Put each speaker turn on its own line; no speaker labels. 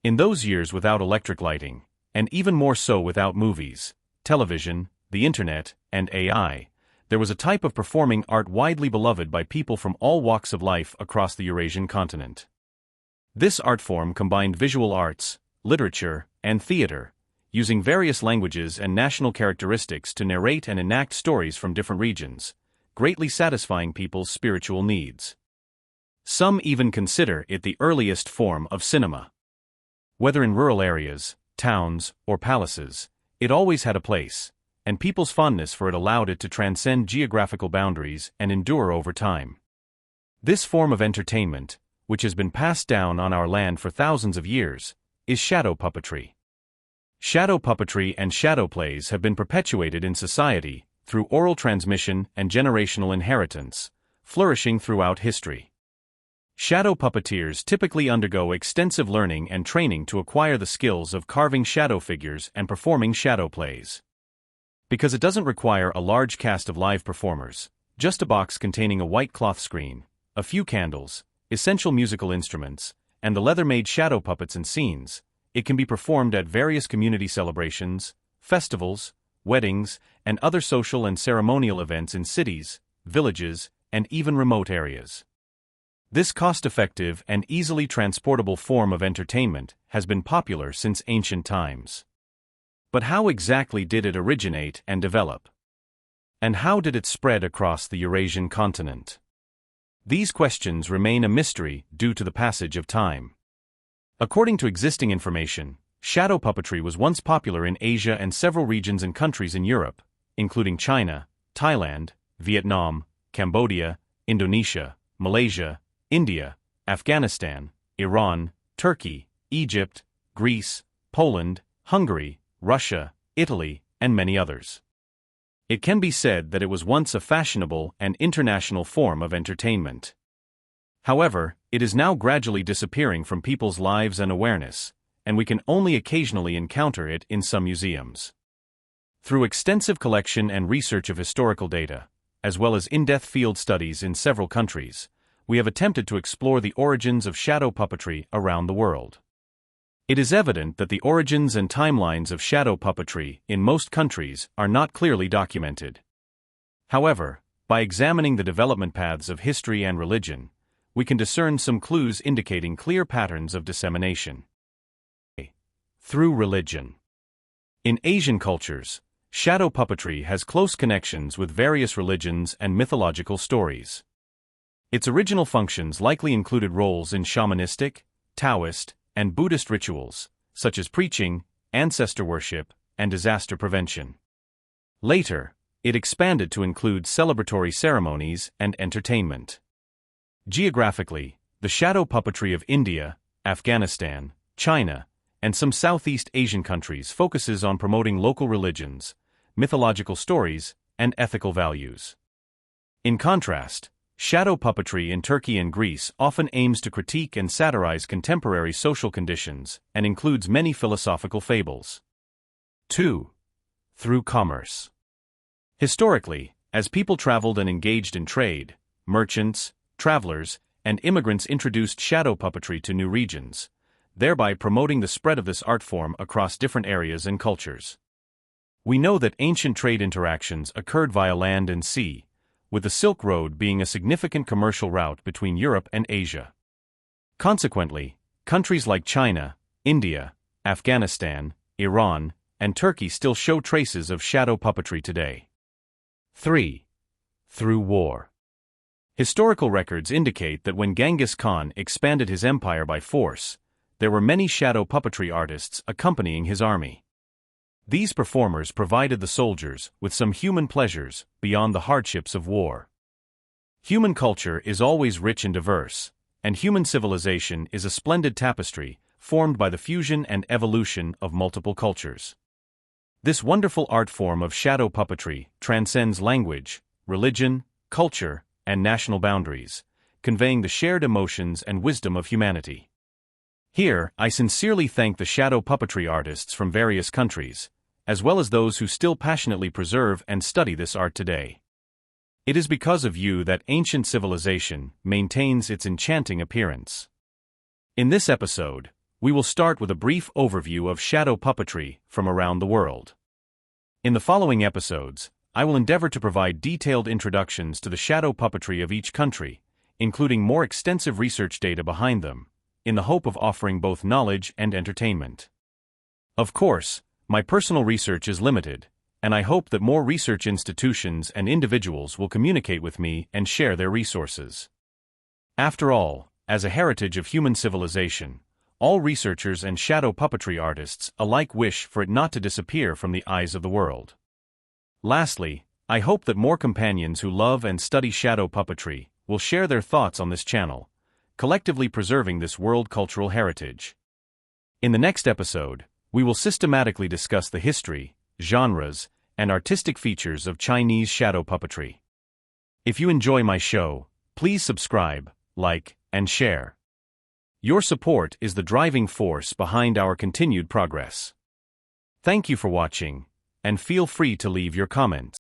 In those years without electric lighting, and even more so without movies, television, the internet, and AI, there was a type of performing art widely beloved by people from all walks of life across the Eurasian continent. This art form combined visual arts, literature, and theater, using various languages and national characteristics to narrate and enact stories from different regions, greatly satisfying people's spiritual needs. Some even consider it the earliest form of cinema. Whether in rural areas, towns, or palaces, it always had a place, and people's fondness for it allowed it to transcend geographical boundaries and endure over time. This form of entertainment, which has been passed down on our land for thousands of years, is shadow puppetry. Shadow puppetry and shadow plays have been perpetuated in society through oral transmission and generational inheritance, flourishing throughout history. Shadow puppeteers typically undergo extensive learning and training to acquire the skills of carving shadow figures and performing shadow plays. Because it doesn't require a large cast of live performers, just a box containing a white cloth screen, a few candles, essential musical instruments, and the leather-made shadow puppets and scenes, it can be performed at various community celebrations, festivals, weddings, and other social and ceremonial events in cities, villages, and even remote areas. This cost-effective and easily transportable form of entertainment has been popular since ancient times. But how exactly did it originate and develop? And how did it spread across the Eurasian continent? These questions remain a mystery due to the passage of time. According to existing information, shadow puppetry was once popular in Asia and several regions and countries in Europe, including China, Thailand, Vietnam, Cambodia, Indonesia, Malaysia, India, Afghanistan, Iran, Turkey, Egypt, Greece, Poland, Hungary, Russia, Italy, and many others. It can be said that it was once a fashionable and international form of entertainment. However, it is now gradually disappearing from people's lives and awareness, and we can only occasionally encounter it in some museums. Through extensive collection and research of historical data, as well as in-depth field studies in several countries, we have attempted to explore the origins of shadow puppetry around the world. It is evident that the origins and timelines of shadow puppetry in most countries are not clearly documented. However, by examining the development paths of history and religion, we can discern some clues indicating clear patterns of dissemination. Through religion. In Asian cultures, shadow puppetry has close connections with various religions and mythological stories. Its original functions likely included roles in shamanistic, Taoist, and Buddhist rituals, such as preaching, ancestor worship, and disaster prevention. Later, it expanded to include celebratory ceremonies and entertainment. Geographically, the shadow puppetry of India, Afghanistan, China, and some Southeast Asian countries focuses on promoting local religions, mythological stories, and ethical values. In contrast, shadow puppetry in Turkey and Greece often aims to critique and satirize contemporary social conditions and includes many philosophical fables. 2. Through commerce. Historically, as people traveled and engaged in trade, merchants, travelers, and immigrants introduced shadow puppetry to new regions, thereby promoting the spread of this art form across different areas and cultures. We know that ancient trade interactions occurred via land and sea, with the Silk Road being a significant commercial route between Europe and Asia. Consequently, countries like China, India, Afghanistan, Iran, and Turkey still show traces of shadow puppetry today. 3. Through war. Historical records indicate that when Genghis Khan expanded his empire by force, there were many shadow puppetry artists accompanying his army. These performers provided the soldiers with some human pleasures beyond the hardships of war. Human culture is always rich and diverse, and human civilization is a splendid tapestry formed by the fusion and evolution of multiple cultures. This wonderful art form of shadow puppetry transcends language, religion, culture, and national boundaries, conveying the shared emotions and wisdom of humanity. Here, I sincerely thank the shadow puppetry artists from various countries, as well as those who still passionately preserve and study this art today. It is because of you that ancient civilization maintains its enchanting appearance. In this episode, we will start with a brief overview of shadow puppetry from around the world. In the following episodes, I will endeavor to provide detailed introductions to the shadow puppetry of each country, including more extensive research data behind them, in the hope of offering both knowledge and entertainment. Of course, my personal research is limited, and I hope that more research institutions and individuals will communicate with me and share their resources. After all, as a heritage of human civilization, all researchers and shadow puppetry artists alike wish for it not to disappear from the eyes of the world. Lastly, I hope that more companions who love and study shadow puppetry will share their thoughts on this channel, collectively preserving this world cultural heritage. In the next episode, we will systematically discuss the history, genres, and artistic features of Chinese shadow puppetry. If you enjoy my show, please subscribe, like, and share. Your support is the driving force behind our continued progress. Thank you for watching, and feel free to leave your comments.